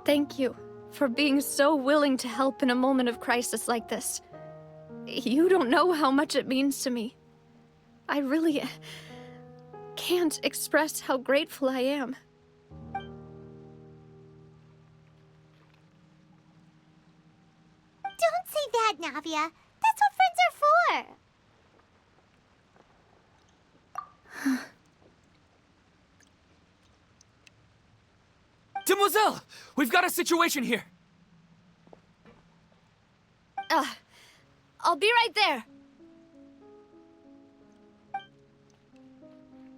Thank you for being so willing to help in a moment of crisis like this. You don't know how much it means to me. I really can't express how grateful I am. Don't say that, Navia. That's what friends are for. Demoiselle! We've got a situation here! I'll be right there.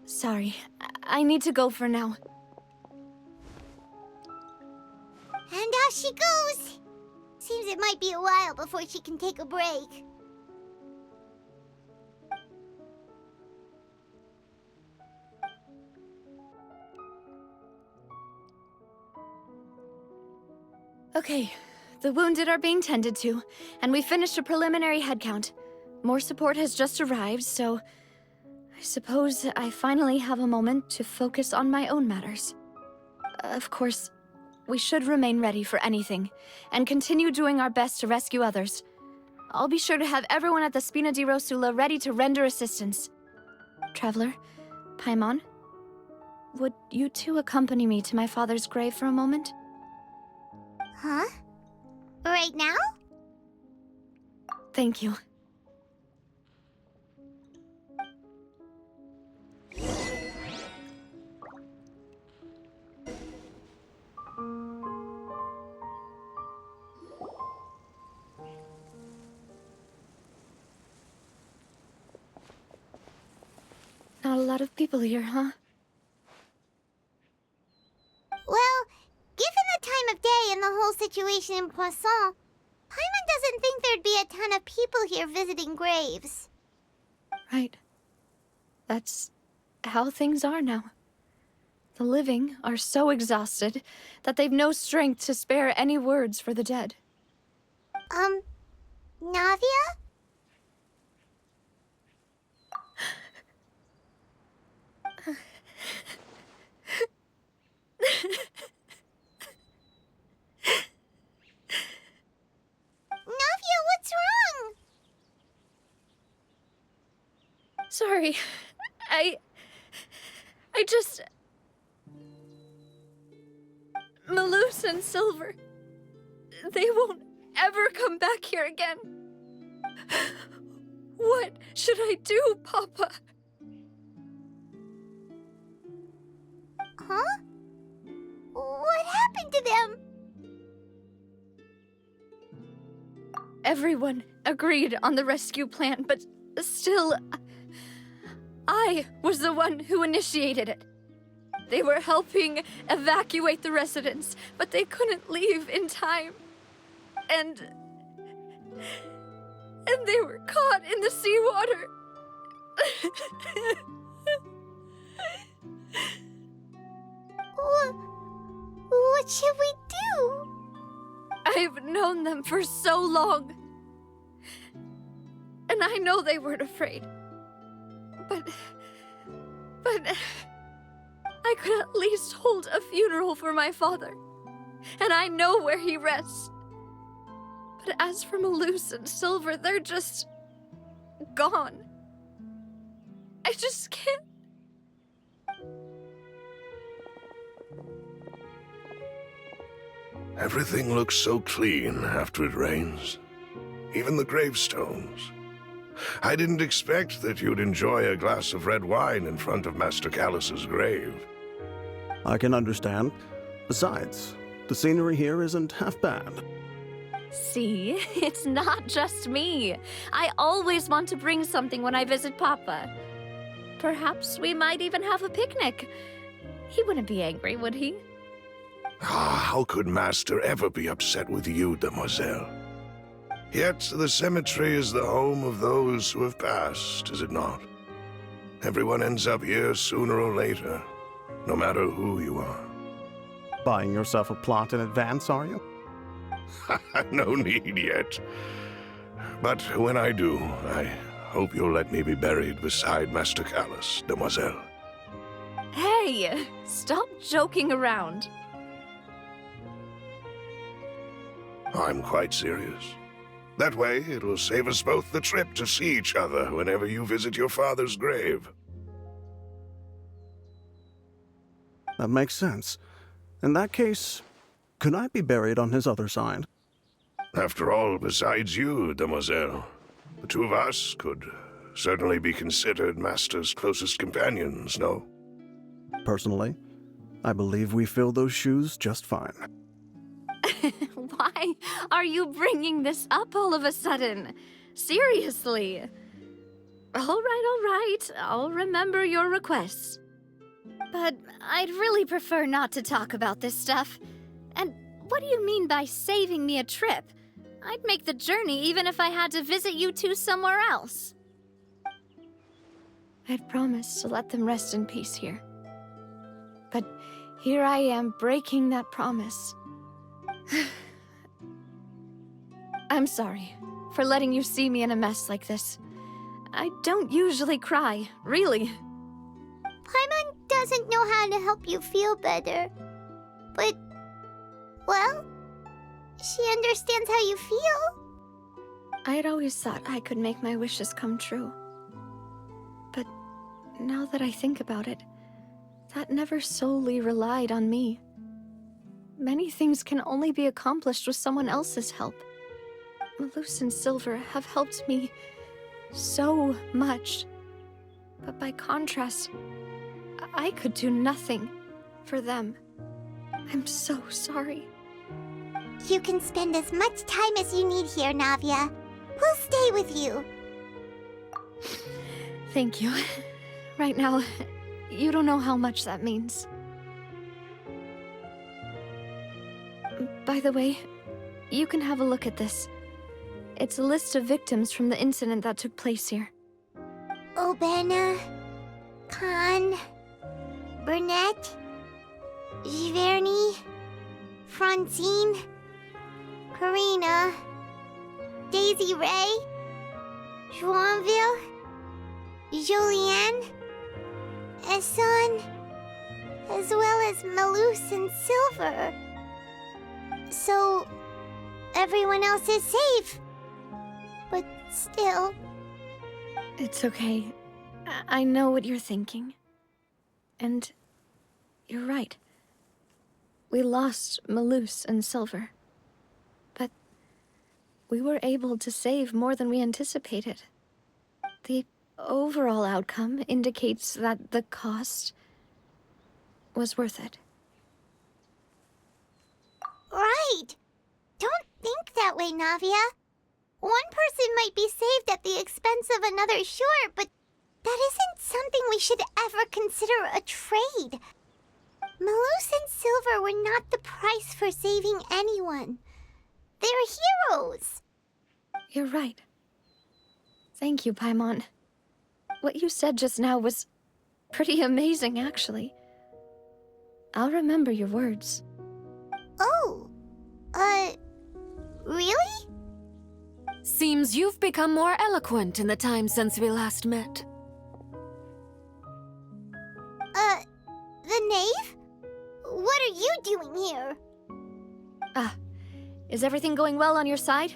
Sorry, I need to go for now. And off she goes. Seems it might be a while before she can take a break. Okay, the wounded are being tended to, and we finished a preliminary head count. More support has just arrived, so I suppose I finally have a moment to focus on my own matters. Of course, we should remain ready for anything, and continue doing our best to rescue others. I'll be sure to have everyone at the Spina di Rosula ready to render assistance. Traveler, Paimon, would you two accompany me to my father's grave for a moment? Huh? Right now? Thank you. Not a lot of people here, huh? Well, given the time of day and the whole situation in Poisson, Paimon doesn't think there'd be a ton of people here visiting graves. Right. That's how things are now. The living are so exhausted that they've no strength to spare any words for the dead. Navia? Navia, what's wrong? Sorry. I just... Malus and Silver, they won't ever come back here again. What should I do, Papa? Huh? What happened to them? Everyone agreed on the rescue plan, but still, I was the one who initiated it. They were helping evacuate the residents, but they couldn't leave in time. And they were caught in the seawater. What should we do? I've known them for so long. And I know they weren't afraid. But I could at least hold a funeral for my father. And I know where he rests. But as for Malus and Silver, they're just gone. I just can't. Everything looks so clean after it rains. Even the gravestones. I didn't expect that you'd enjoy a glass of red wine in front of Master Callus's grave. I can understand. Besides, the scenery here isn't half bad. See, it's not just me. I always want to bring something when I visit Papa. Perhaps we might even have a picnic. He wouldn't be angry, would he? How could Master ever be upset with you, Demoiselle? Yet the cemetery is the home of those who have passed, is it not? Everyone ends up here sooner or later, no matter who you are. Buying yourself a plot in advance, are you? No need yet. But when I do, I hope you'll let me be buried beside Master Callus, Demoiselle. Hey, stop joking around. I'm quite serious. That way, it will save us both the trip to see each other whenever you visit your father's grave. That makes sense. In that case, could I be buried on his other side? After all, besides you, demoiselle, the two of us could certainly be considered Master's closest companions, no? Personally, I believe we fill those shoes just fine. Why are you bringing this up all of a sudden? Seriously. All right. I'll remember your requests. But I'd really prefer not to talk about this stuff. And what do you mean by saving me a trip? I'd make the journey even if I had to visit you two somewhere else. I'd promised to let them rest in peace here. But here I am breaking that promise. I'm sorry for letting you see me in a mess like this. I don't usually cry, really. Paimon doesn't know how to help you feel better. But, well, she understands how you feel. I'd always thought I could make my wishes come true. But now that I think about it, that never solely relied on me. Many things can only be accomplished with someone else's help. Malus and Silver have helped me so much. But by contrast, I could do nothing for them. I'm so sorry. You can spend as much time as you need here, Navia. We'll stay with you. Thank you. Right now, you don't know how much that means. By the way, you can have a look at this. It's a list of victims from the incident that took place here. Obena, Khan, Burnett, Giverny, Francine, Karina, Daisy Ray, Joinville, Julianne, Esson, as well as Malus and Silver. So, everyone else is safe. But still... It's okay. I know what you're thinking. And you're right. We lost Malus and Silver. But we were able to save more than we anticipated. The overall outcome indicates that the cost was worth it. Right! Don't think that way, Navia. One person might be saved at the expense of another, sure, but that isn't something we should ever consider a trade. Malus and Silver were not the price for saving anyone. They're heroes. You're right. Thank you, Paimon. What you said just now was pretty amazing, actually. I'll remember your words. Oh, really? Seems you've become more eloquent in the time since we last met. The knave? What are you doing here? Is everything going well on your side?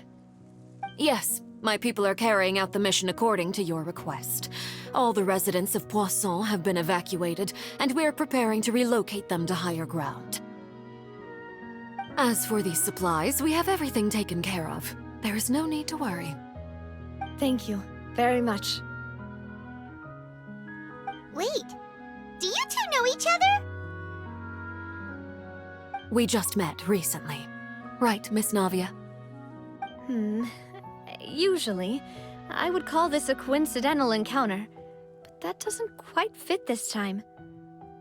Yes, my people are carrying out the mission according to your request. All the residents of Poisson have been evacuated, and we're preparing to relocate them to higher ground. As for these supplies, we have everything taken care of. There is no need to worry. Thank you very much. Wait, do you two know each other? We just met recently. Right, Miss Navia? Usually, I would call this a coincidental encounter, but that doesn't quite fit this time.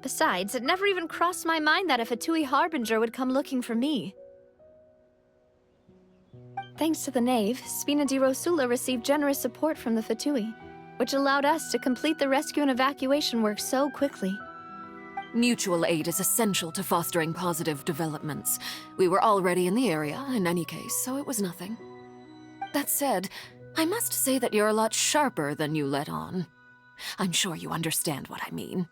Besides, it never even crossed my mind that a Fatui Harbinger would come looking for me. Thanks to the Knave, Spina di Rosula received generous support from the Fatui, which allowed us to complete the rescue and evacuation work so quickly. Mutual aid is essential to fostering positive developments. We were already in the area, in any case, so it was nothing. That said, I must say that you're a lot sharper than you let on. I'm sure you understand what I mean.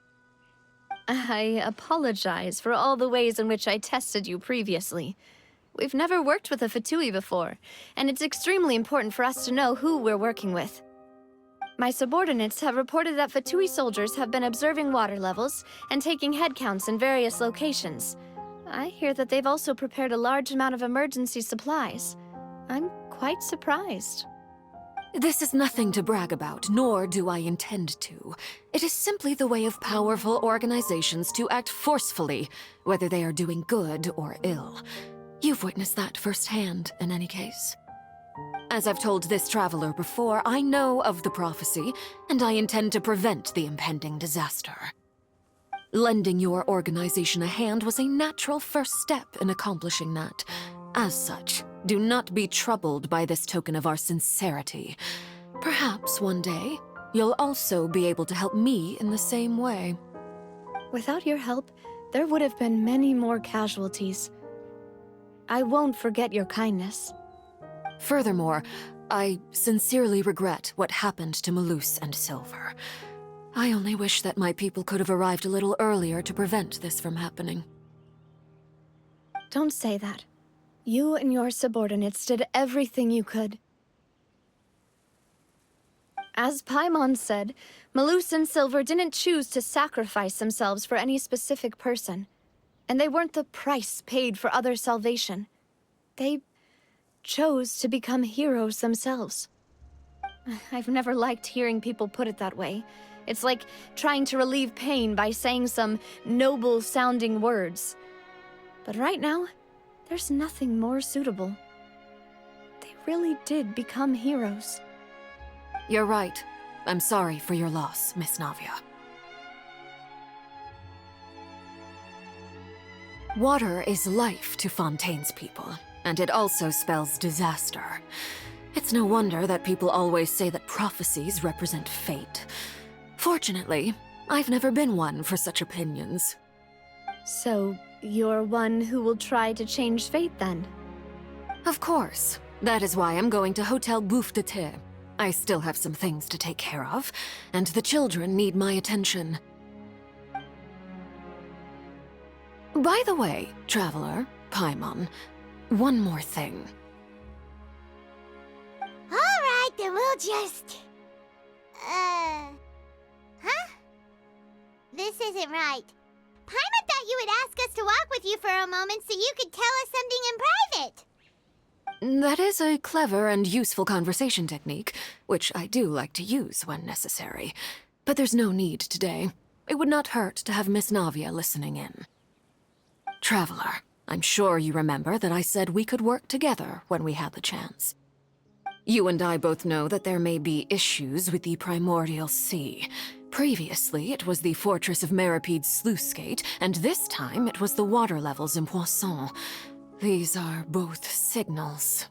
I apologize for all the ways in which I tested you previously. We've never worked with a Fatui before, and it's extremely important for us to know who we're working with. My subordinates have reported that Fatui soldiers have been observing water levels and taking head counts in various locations. I hear that they've also prepared a large amount of emergency supplies. I'm quite surprised. This is nothing to brag about, nor do I intend to. It is simply the way of powerful organizations to act forcefully, whether they are doing good or ill. You've witnessed that firsthand, in any case. As I've told this traveler before, I know of the prophecy, and I intend to prevent the impending disaster. Lending your organization a hand was a natural first step in accomplishing that. As such, do not be troubled by this token of our sincerity. Perhaps one day, you'll also be able to help me in the same way. Without your help, there would have been many more casualties. I won't forget your kindness. Furthermore, I sincerely regret what happened to Malus and Silver. I only wish that my people could have arrived a little earlier to prevent this from happening. Don't say that. You and your subordinates did everything you could. As Paimon said, Malus and Silver didn't choose to sacrifice themselves for any specific person. And they weren't the price paid for other salvation. They chose to become heroes themselves. I've never liked hearing people put it that way. It's like trying to relieve pain by saying some noble-sounding words. But right now, there's nothing more suitable. They really did become heroes. You're right. I'm sorry for your loss, Miss Navia. Water is life to Fontaine's people, and it also spells disaster. It's no wonder that people always say that prophecies represent fate. Fortunately, I've never been one for such opinions. So, you're one who will try to change fate, then? Of course. That is why I'm going to Hotel Bouffe de Thé. I still have some things to take care of, and the children need my attention. By the way, Traveler, Paimon, one more thing. Alright, then we'll just... Huh? This isn't right. Paimon thought you would ask us to walk with you for a moment so you could tell us something in private. That is a clever and useful conversation technique, which I do like to use when necessary. But there's no need today. It would not hurt to have Miss Navia listening in. Traveler, I'm sure you remember that I said we could work together when we had the chance. You and I both know that there may be issues with the Primordial Sea. Previously, it was the fortress of Meripede's sluice gate, and this time it was the water levels in Poisson. These are both signals.